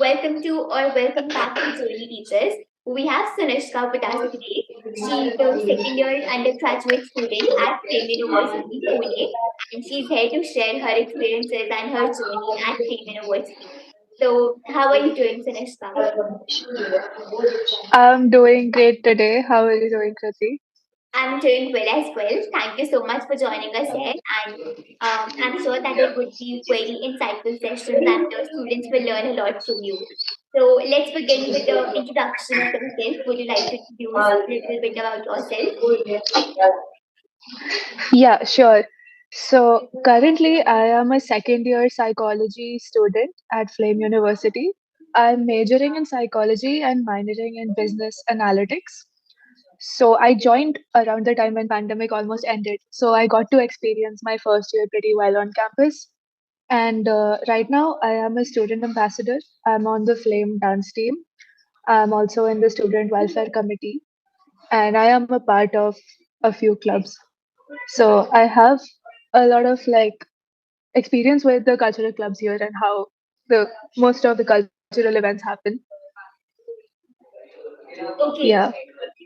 welcome to or welcome back to Journey Teachers. We have Sunishka with us today. She's a second year undergraduate student at Flame University, Pune, and she's here to share her experiences and her journey at Flame University. So, how are you doing, Sunishka? I'm doing great today. How are you doing, Kriti? I'm doing well as well. Thank you so much for joining us here. And I'm sure that it would be very insightful sessions and the students will learn a lot from you. So let's begin with the introduction of yourself. Would you like to introduce a little bit about yourself? Yeah, sure. So currently, I am a second year psychology student at Flame University. I'm majoring in psychology and minoring in business analytics. So I joined around the time when pandemic almost ended. So I got to experience my first year pretty well on campus. And right now, I am a student ambassador. I'm on the Flame dance team. I'm also in the student welfare committee, and I am a part of a few clubs. So I have a lot of experience with the cultural clubs here and how the most of the cultural events happen. Okay, Yeah.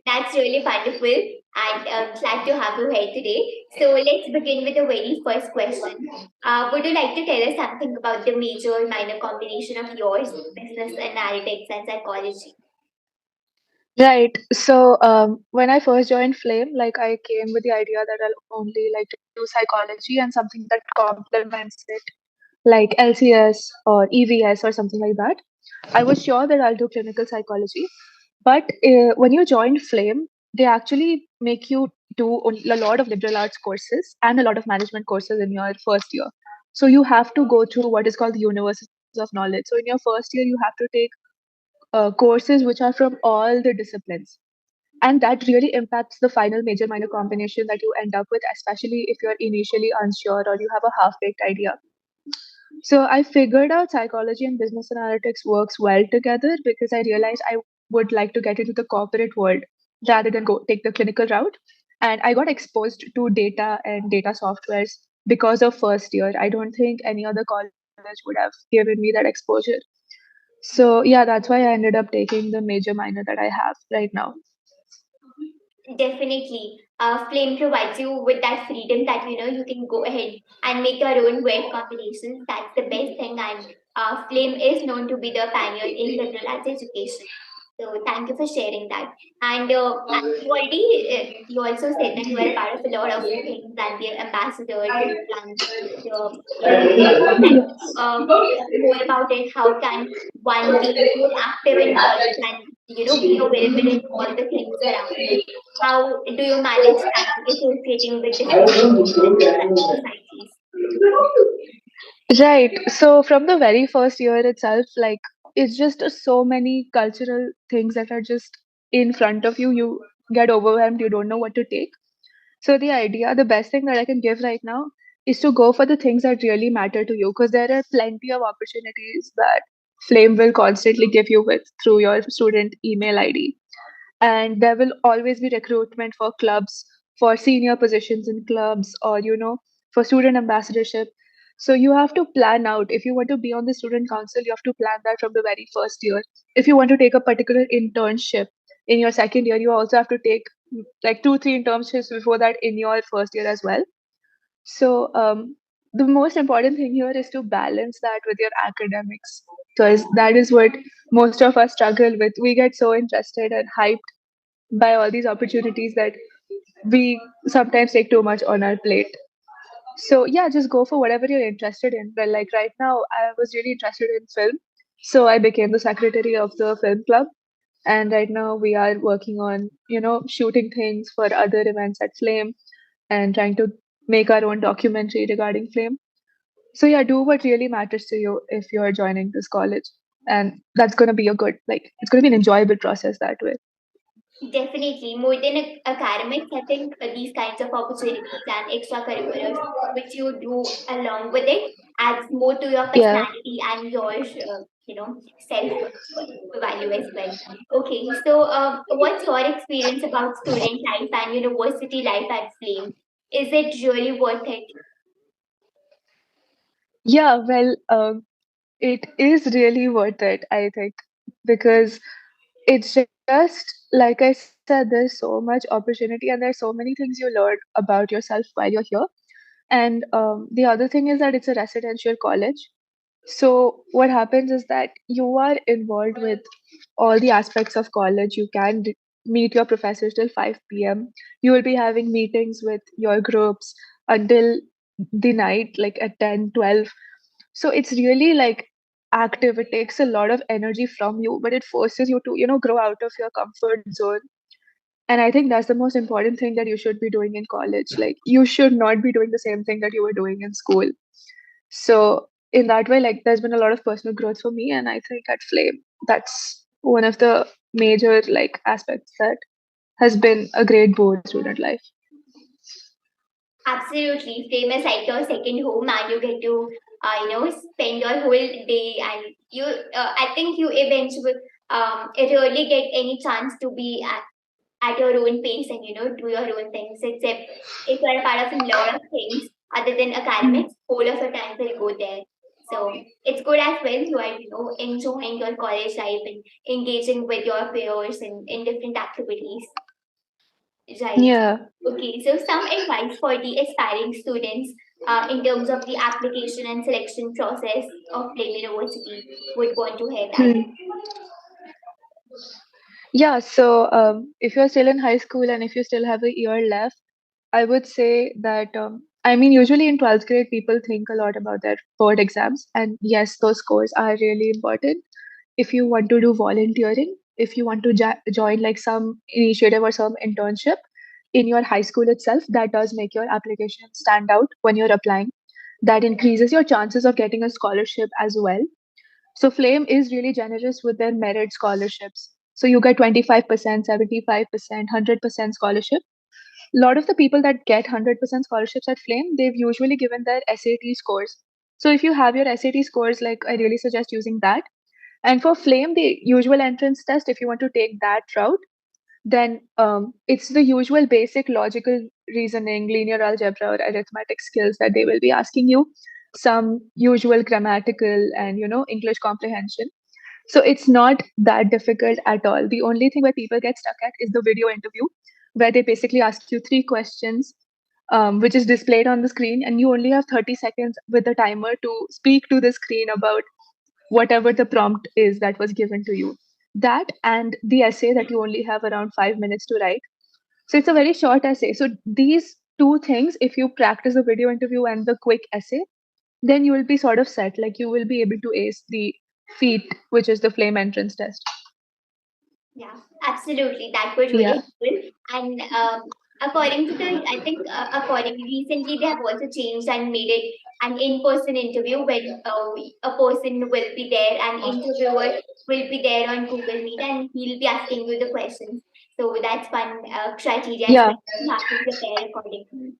that's really wonderful. And glad to have you here today. So let's begin with the very first question. Would you like to tell us something about the major minor combination of yours, business analytics and psychology? Right. So when I first joined Flame, I came with the idea that I'll only like to do psychology and something that complements it, like LCS or EVS or something like that. I was sure that I'll do clinical psychology, but when you join Flame, they actually make you do a lot of liberal arts courses and a lot of management courses in your first year. So you have to go through what is called the universes of knowledge. So in your first year, you have to take courses which are from all the disciplines, and that really impacts the final major minor combination that you end up with, especially if you're initially unsure or you have a half baked idea. So I figured out psychology and business analytics works well together because I realized I would like to get into the corporate world rather than go take the clinical route. And I got exposed to data and data softwares because of first year. I don't think any other college would have given me that exposure. So yeah, that's why I ended up taking the major minor that I have right now. Definitely. Flame provides you with that freedom that you can go ahead and make your own weird combinations. That's the best thing. And Flame is known to be the pioneer in liberal arts education. So thank you for sharing that. And you also said that you are a part of a lot of things and the ambassador, the plans, would you like to talk more about it? How can one be more active in college and be available in all the things around it? How do you manage time associating with different societies? Right. So from the very first year itself, it's just so many cultural things that are just in front of you. You get overwhelmed, you don't know what to take. So the best thing that I can give right now is to go for the things that really matter to you, because there are plenty of opportunities that Flame will constantly give you with through your student email ID. And there will always be recruitment for clubs, for senior positions in clubs, or for student ambassadorship. So you have to plan out. If you want to be on the student council, you have to plan that from the very first year. If you want to take a particular internship in your second year, you also have to take like 2 3 internships before that in your first year as well. So the most important thing here is to balance that with your academics, because that is what most of us struggle with. We get so interested and hyped by all these opportunities that we sometimes take too much on our plate. So yeah, just go for whatever you're interested in. Well, like right now, I was really interested in film, so I became the secretary of the film club. And right now, we are working on shooting things for other events at Flame and trying to make our own documentary regarding Flame. So yeah, do what really matters to you if you're joining this college, and that's gonna be a good it's gonna be an enjoyable process that way. Definitely, more than academics, I think these kinds of opportunities and extracurriculars, which you do along with it, adds more to your Yeah. personality and your, self value as well. Okay, so what's your experience about student life and university life at Flame? Is it really worth it? Yeah, well, It is really worth it, I think, because it's just like I said, there's so much opportunity and there's so many things you learn about yourself while you're here. And the other thing is that it's a residential college. So what happens is that you are involved with all the aspects of college. You can meet your professors till 5 p.m. You will be having meetings with your groups until the night, like at 10, 12. So it's really like active. It takes a lot of energy from you, but it forces you to, grow out of your comfort zone. And I think that's the most important thing that you should be doing in college. Like, you should not be doing the same thing that you were doing in school. So in that way, like, there's been a lot of personal growth for me, and I think at Flame, that's one of the major like aspects that has been a great boon student life. Absolutely. Famous like your second home, and you get to, spend your whole day. And I think you eventually really get any chance to be at your own pace and, do your own things, except if you're a part of a lot of things other than academics, whole of your time will go there. So it's good as well. You are, enjoying your college life and engaging with your peers in different activities. Right. Yeah. Okay, so some advice for the aspiring students in terms of the application and selection process of Flame University would want to hear that. Hmm. Yeah, so if you're still in high school and if you still have a year left, I would say that, I mean, usually in 12th grade, people think a lot about their board exams. And yes, those scores are really important. If you want to do volunteering, if you want to join like some initiative or some internship in your high school itself, that does make your application stand out when you're applying. That increases your chances of getting a scholarship as well. So Flame is really generous with their merit scholarships. So you get 25%, 75%, 100% scholarship. A lot of the people that get 100% scholarships at Flame, they've usually given their SAT scores. So if you have your SAT scores, like, I really suggest using that. And for Flame, the usual entrance test, if you want to take that route, then it's the usual basic logical reasoning, linear algebra, or arithmetic skills that they will be asking you. Some usual grammatical and English comprehension. So it's not that difficult at all. The only thing where people get stuck at is the video interview, where they basically ask you three questions, which is displayed on the screen, and you only have 30 seconds with the timer to speak to the screen about whatever the prompt is that was given to you. That and the essay that you only have around 5 minutes to write. So it's a very short essay. So these two things, if you practice the video interview and the quick essay, then you will be sort of set. Like, you will be able to ace the feat, which is the flame entrance test. Yeah, absolutely. That was Yeah. really helpful. And according to the, I think according recently they have also changed and made it an in-person interview when a person will be there, an interviewer will be there on Google Meet, and he'll be asking you the questions. So that's one criteria as Yeah. well. You have to prepare accordingly.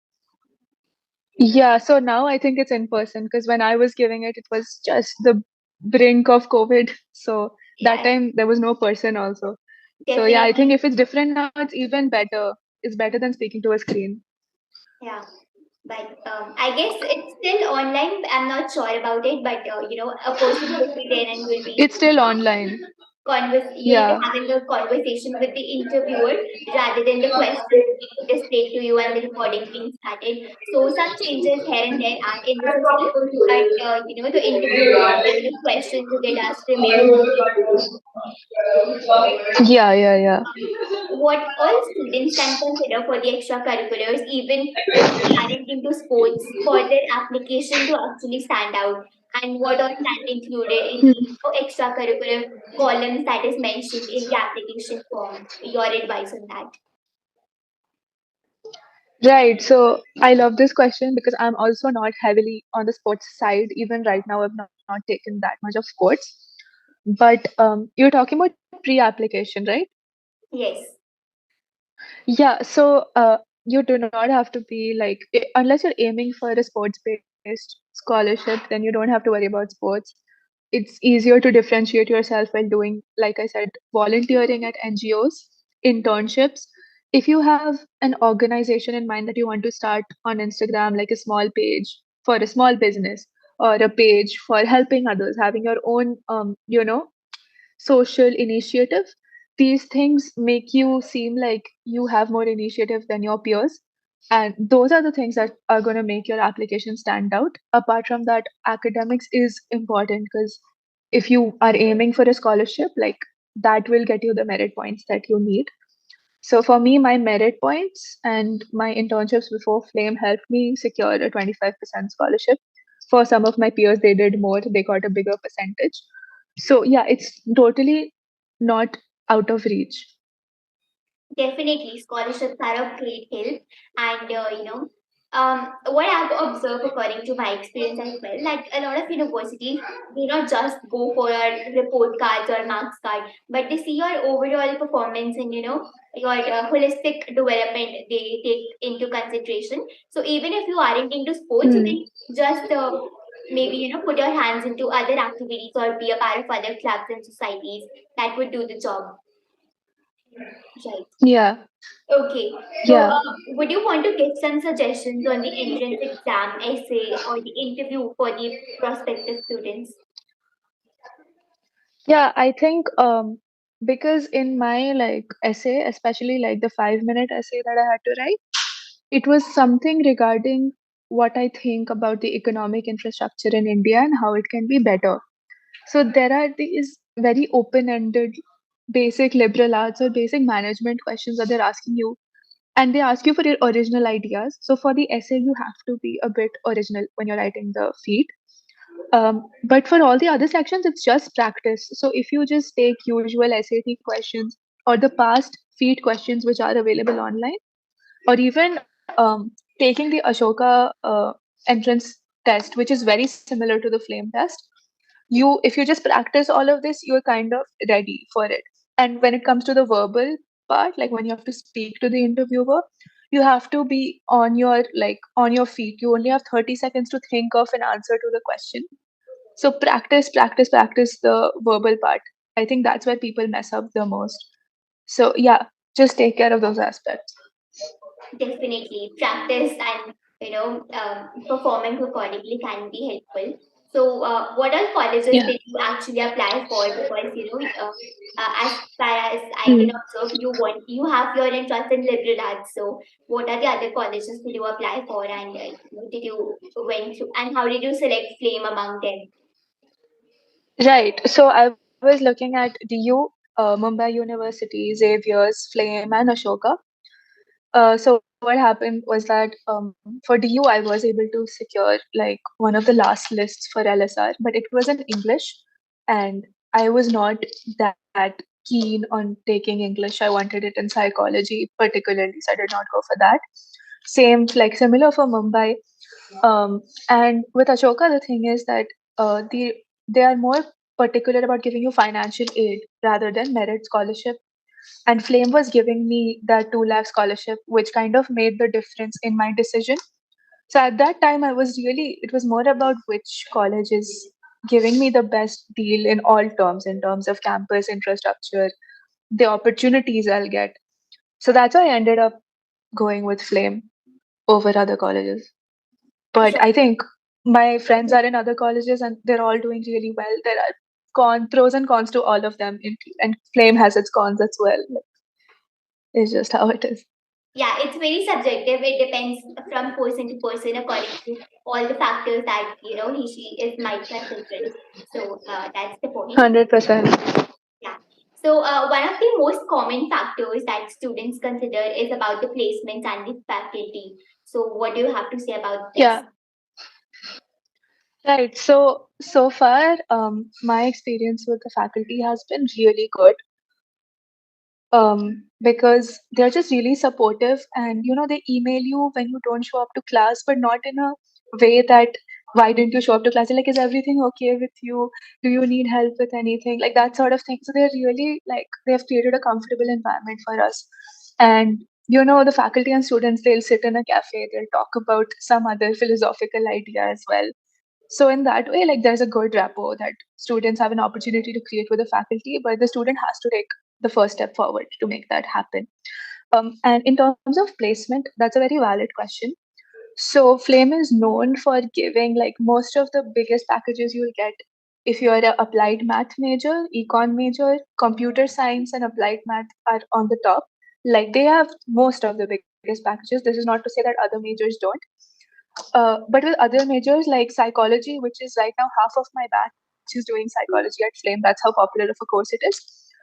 Yeah. So now I think it's in person, because when I was giving it, it was just the brink of COVID. So that Yeah, time there was no person also. So yeah, I think definitely. if it's different now, it's even better. It's better than speaking to a screen. Yeah. But I guess it's still online. I'm not sure about it, but a person will be there and will be It's still online. you'll be Yeah. having a conversation with the interviewer rather than the questions being displayed to you and the recording being started. So some changes here and there are in the system, but the interviewer and the questions you get asked remains the same. Yeah, yeah, yeah. What all students can consider for the extracurriculars, even if they aren't into sports, for their application to actually stand out, and what all can be included in the extracurricular columns that is mentioned in the application form. Your advice on that? Right. So I love this question because I'm also not heavily on the sports side. Even right now, I've not taken that much of sports. But you're talking about pre-application, right? Yes. Yeah. So you do not have to be like, unless you're aiming for a sports-based scholarship, then you don't have to worry about sports. It's easier to differentiate yourself while doing, like I said, volunteering at NGOs, internships. If you have an organization in mind that you want to start on Instagram, like a small page for a small business, or a page for helping others, having your own, social initiative. These things make you seem like you have more initiative than your peers. And those are the things that are going to make your application stand out. Apart from that, academics is important because if you are aiming for a scholarship, like that will get you the merit points that you need. So for me, my merit points and my internships before Flame helped me secure a 25% scholarship. For some of my peers, they did more, they got a bigger percentage. So yeah, it's totally not out of reach. Definitely, scholarships are of great help, and what I've observed according to my experience as well, that a lot of universities do not just go for your report cards or marks card, but they see your overall performance and your holistic development they take into consideration. So even if you aren't into sports, you Hmm. can just maybe put your hands into other activities or be a part of other clubs and societies that would do the job, right? Yeah, Okay. So, yeah, would you want to give some suggestions on the entrance exam, essay, or the interview for the prospective students? yeah. I think because in my like essay, especially like the 5 minute essay that I had to write, it was something regarding what I think about the economic infrastructure in India and how it can be better. So there are these very open-ended basic liberal arts or basic management questions that they're asking you, and they ask you for your original ideas. So for the essay, you have to be a bit original when you're writing the feed. But for all the other sections, it's just practice. So if you just take usual SAT questions or the past feed questions which are available online, or even taking the Ashoka entrance test, which is very similar to the flame test, if you just practice all of this, you're kind of ready for it. And when it comes to the verbal part, like when you have to speak to the interviewer, you have to be on your feet. You only have 30 seconds to think of an answer to the question. So practice the verbal part. I think that's where people mess up the most. So yeah, just take care of those aspects. Definitely, practice and performing accordingly can be helpful. So, what all colleges Yeah. did you actually apply for? Because as far as I can Hmm. observe, you have your interest in liberal arts. So, what are the other colleges did you apply for, and did you went through, and how did you select Flame among them? Right. So I was looking at DU, Mumbai University, Xavier's, Flame, and Ashoka. So what happened was that for DU, I was able to secure like one of the last lists for LSR, but it was in English, and I was not that keen on taking English. I wanted it in psychology particularly, so I did not go for that. Same, like similar for Mumbai. And with Ashoka, the thing is that they are more particular about giving you financial aid rather than merit scholarship, and Flame was giving me that 2 lakh scholarship, which kind of made the difference in my decision. So at that time, it was more about which college is giving me the best deal in all terms, in terms of campus infrastructure, the opportunities I'll get. So that's why I ended up going with Flame over other colleges. But I think my friends are in other colleges and they're all doing really well. There are pros and cons to all of them, and Flame has its cons as well. It's just how it is. Yeah, it's very subjective. It depends from person to person according to all the factors that he she is might consider. So that's the point. 100%. Yeah. So one of the most common factors that students consider is about the placements and the faculty. So what do you have to say about this? Yeah, right. So far, my experience with the faculty has been really good. Because they're just really supportive, and they email you when you don't show up to class, but not in a way that why didn't you show up to class? They're like, is everything okay with you? Do you need help with anything? Like that sort of thing. So they're really like they have created a comfortable environment for us. And the faculty and students, they'll sit in a cafe, they'll talk about some other philosophical idea as well. So in that way, like there's a good rapport that students have an opportunity to create with the faculty, but the student has to take the first step forward to make that happen. And in terms of placement, that's a very valid question. So Flame is known for giving like most of the biggest packages you'll get if you're a applied math major, econ major, computer science and applied math are on the top. Like they have most of the biggest packages. This is not to say that other majors don't. But with other majors like psychology, which is right now half of my batch is doing psychology at Flame. That's how popular of a course it is.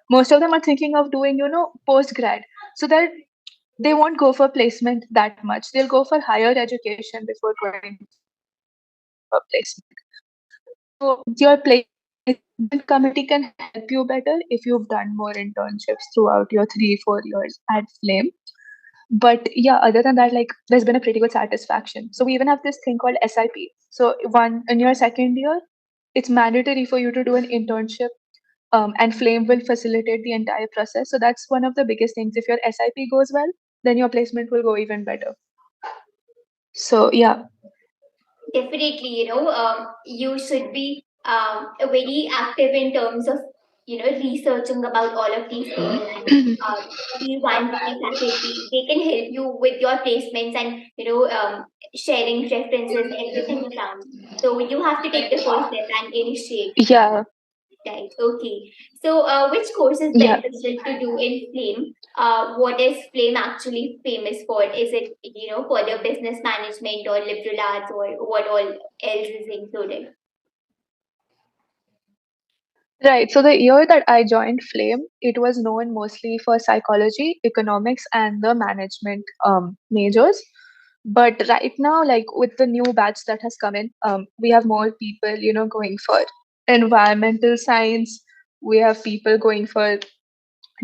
Most of them are thinking of doing, post grad. So that they won't go for placement that much. They'll go for higher education before going for placement. So your placement committee can help you better if you've done more internships throughout your 3-4 years at Flame. But yeah, other than that, like there's been a pretty good satisfaction. So we even have this thing called SIP. So one in your second year, it's mandatory for you to do an internship, and Flame will facilitate the entire process. So that's one of the biggest things. If your SIP goes well, then your placement will go even better. So yeah. Definitely, you should be very active in terms of, researching about all of these things. And the one with the faculty, they can help you with your placements and, sharing references, everything around. So you have to take the first step and initiate. Yeah, Right. Okay. So, which course is yeah. beneficial to do in Flame? What is Flame actually famous for? Is it, for the business management or liberal arts, or what all else is included? Right. So the year that I joined Flame, it was known mostly for psychology, economics, and the management majors. But right now, like with the new batch that has come in, we have more people, going for environmental science. We have people going for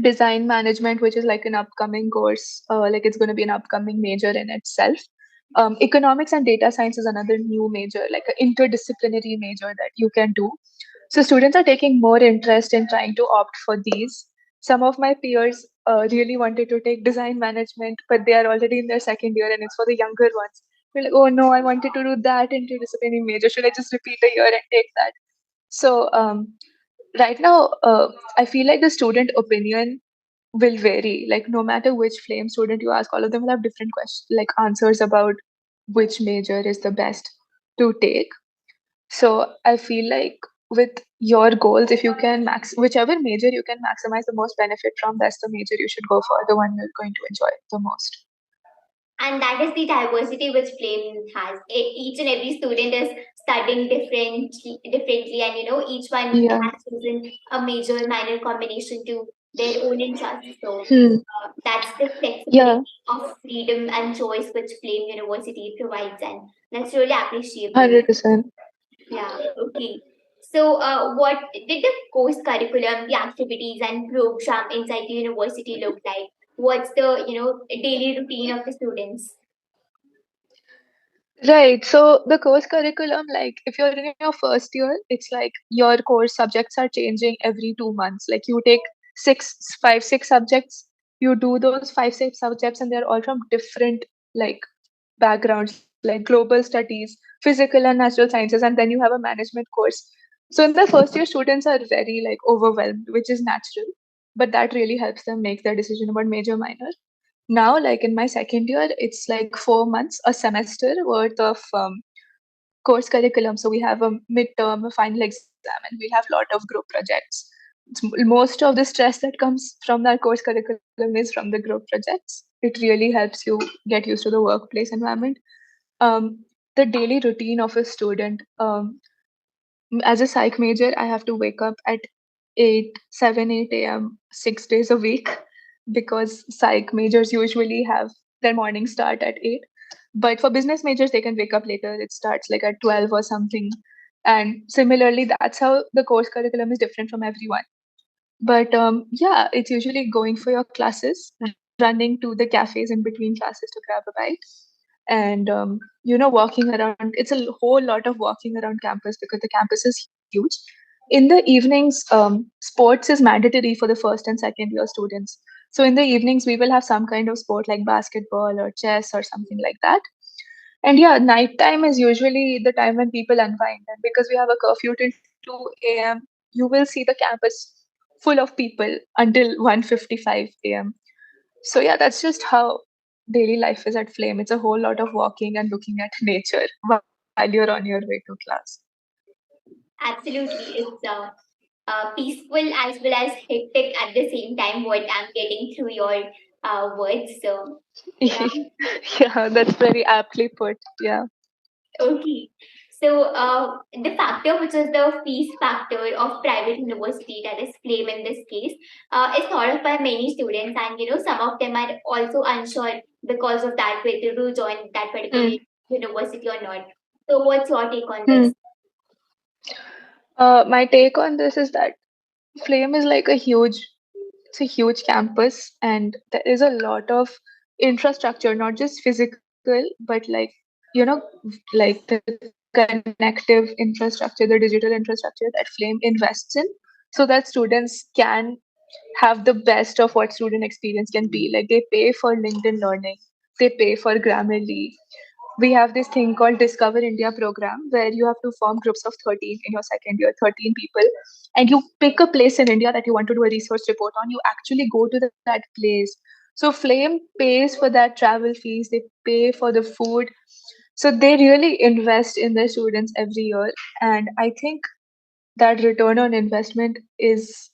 design management, which is like an upcoming course, like it's going to be an upcoming major in itself. Economics and data science is another new major, like an interdisciplinary major that you can do. So students are taking more interest in trying to opt for these. Some of my peers really wanted to take design management, but they are already in their second year and it's for the younger ones. They're like, oh no, I wanted to do that interdisciplinary major. Should I just repeat a year and take that? So right now, I feel like the student opinion will vary. Like no matter which Flame student you ask, all of them will have different questions, like answers about which major is the best to take. So I feel like with your goals, if you can whichever major you can maximize the most benefit from, that's the major you should go for, the one you're going to enjoy the most. And that is the diversity which Flame has. Each and every student is studying differently, and each one Yeah. has chosen a major minor combination to their own interest. So Hmm. that's the flexibility Yeah, of freedom and choice which Flame University provides, and that's really appreciable. 100%. Yeah, okay. So, what did the course curriculum, the activities and program inside the university look like? What's the, daily routine of the students? Right. So the course curriculum, like if you're in your first year, it's like your course subjects are changing every 2 months. Like you take 6 subjects, you do those 5 6 subjects, and they're all from different like backgrounds, like global studies, physical and natural sciences, and then you have a management course. So in the first year, students are very like overwhelmed, which is natural, but that really helps them make their decision about major minor. Now, like in my second year, it's like 4 months, a semester worth of course curriculum. So we have a midterm, a final exam, and we have a lot of group projects. Most of the stress that comes from that course curriculum is from the group projects. It really helps you get used to the workplace environment. The daily routine of a student. As a psych major, I have to wake up at 8 a.m. 6 days a week because psych majors usually have their morning start at 8. But for business majors, they can wake up later. It starts like at 12 or something. And similarly, that's how the course curriculum is different from everyone. But yeah, it's usually going for your classes, running to the cafes in between classes to grab a bite, and walking around. It's a whole lot of walking around campus because the campus is huge. In the evenings, sports is mandatory for the first and second year students. So in the evenings, we will have some kind of sport like basketball or chess or something like that. And yeah, nighttime is usually the time when people unwind. And because we have a curfew till 2 a.m., you will see the campus full of people until 1:55 a.m. So yeah, that's just how. daily life is at Flame. It's a whole lot of walking and looking at nature while you're on your way to class. Absolutely, it's peaceful as well as hectic at the same time. What I'm getting through your words. So yeah. Yeah, that's very aptly put. Yeah. Okay. So the factor, which is the fees factor of private university, that is claim in this case, is thought of by many students, and some of them are also unsure because of that whether to join that particular Mm. university or not. So what's your take on Hmm. this? My take on this is that Flame is like it's a huge campus, and there is a lot of infrastructure, not just physical, but you know, like the connective infrastructure, the digital infrastructure that Flame invests in, so that students can have the best of what student experience can be. Like they pay for LinkedIn Learning, they pay for Grammarly. We have this thing called Discover India program where you have to form groups of 13 in your second year, 13 people, and you pick a place in India that you want to do a research report on. You actually go to that place. So Flame pays for that travel fees, they pay for the food. So they really invest in their students every year. And I think that return on investment is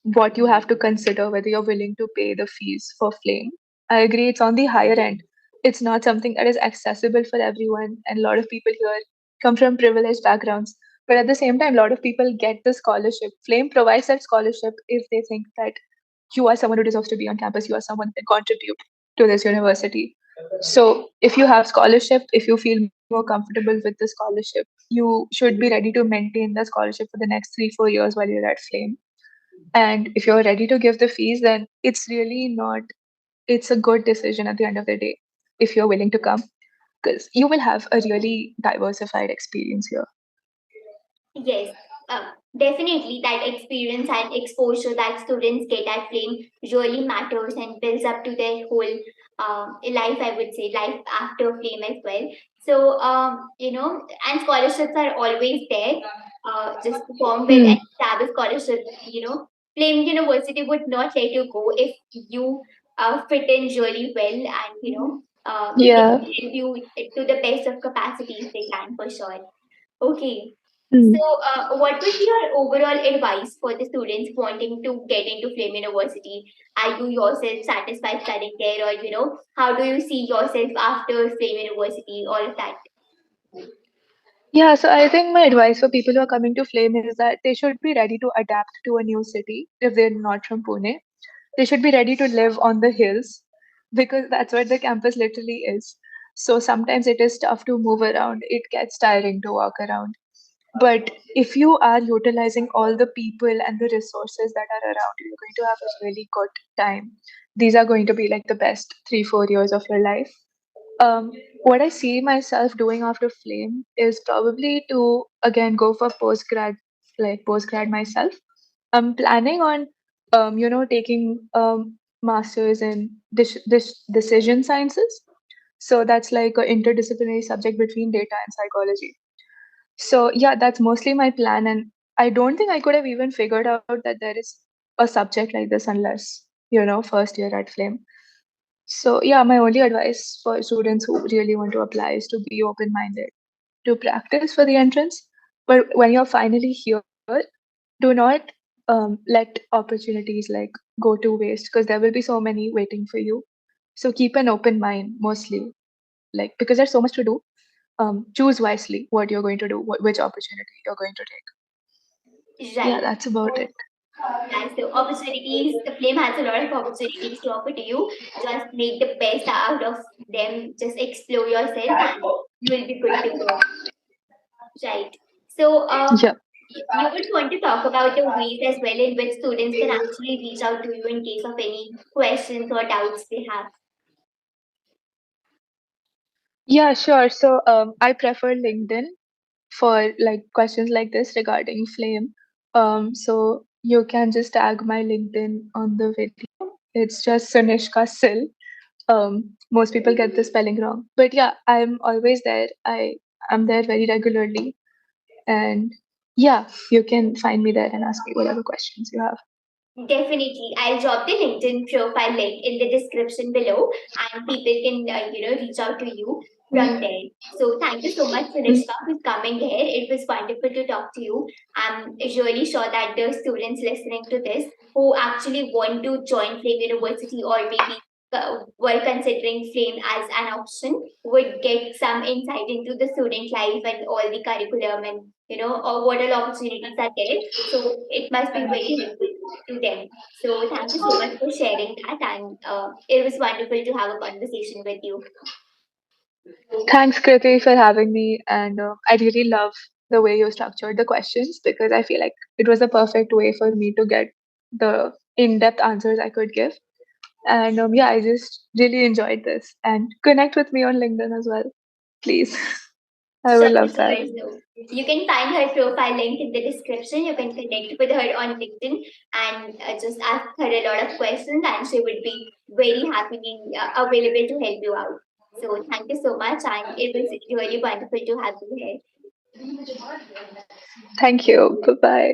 what you have to consider whether you're willing to pay the fees for Flame. I agree, it's on the higher end. It's not something that is accessible for everyone, and a lot of people here come from privileged backgrounds. But at the same time, a lot of people get the scholarship. Flame provides that scholarship if they think that you are someone who deserves to be on campus, you are someone that contribute to this university. So if you have scholarship, if you feel more comfortable with the scholarship, you should be ready to maintain the scholarship for the next 3 4 years while you're at Flame. And if you're ready to give the fees, then it's really not, it's a good decision at the end of the day if you're willing to come, because you will have a really diversified experience here. Yes, definitely that experience and exposure that students get at Flame really matters and builds up to their whole life, I would say, life after Flame as well. So, and scholarships are always there. Just to form with Hmm. any type of scholarship, Flame University would not let you go if you fit in really well, and, they Yeah. can help you to the best of capacities they can for sure. Okay. Hmm. So, what would be your overall advice for the students wanting to get into Flame University? Are you yourself satisfied studying there, or how do you see yourself after Flame University? All of that. Yeah, so I think my advice for people who are coming to Flame is that they should be ready to adapt to a new city if they're not from Pune. They should be ready to live on the hills because that's what the campus literally is. So sometimes it is tough to move around, it gets tiring to walk around. But if you are utilizing all the people and the resources that are around you, you're going to have a really good time. These are going to be like the best 3 4 years of your life. Um, what I see myself doing after Flame is probably to again go for postgrad myself. I'm planning on, taking masters in decision sciences. So that's like an interdisciplinary subject between data and psychology. So yeah, that's mostly my plan, and I don't think I could have even figured out that there is a subject like this unless first year at Flame. So yeah, my only advice for students who really want to apply is to be open minded, to practice for the entrance. But when you're finally here, do not let opportunities like go to waste because there will be so many waiting for you. So keep an open mind mostly, like because there's so much to do. Choose wisely what you're going to do, which opportunity you're going to take. Yeah, Right. that's about it. Yeah. So, opportunities. The Flame has a lot of opportunities to offer to you. Just make the best out of them. Just explore yourself, and you will be good to go. Right. So, Yeah. you would want to talk about the ways as well in which students can actually reach out to you in case of any questions or doubts they have. Yeah, sure. So I prefer LinkedIn for like questions like this regarding Flame. So you can just tag my LinkedIn on the video. It's just Sunishka Sil. Most people get the spelling wrong, but yeah, I'm always there. I'm there very regularly, and yeah, you can find me there and ask me whatever questions you have. Definitely. I'll drop the LinkedIn profile link in the description below, and people can, reach out to you from there. So thank you so much, Sunishka, for coming here. It was wonderful to talk to you. I'm really sure that the students listening to this who actually want to join Flame University or maybe were considering Flame as an option would get some insight into the student life and all the curriculum and, or what all opportunities are there. So it must be very helpful to them. So thank you so much for sharing that, and it was wonderful to have a conversation with you. Thanks, Kriti, for having me. And I really love the way you structured the questions because I feel like it was a perfect way for me to get the in depth answers I could give. And yeah, I just really enjoyed this. And connect with me on LinkedIn as well, please. I would Sure, love that. sure. So you can find her profile link in the description. You can connect with her on LinkedIn and just ask her a lot of questions, and she would be very happily available to help you out. So thank you so much, and it was really wonderful to have you here. Thank you. Bye bye.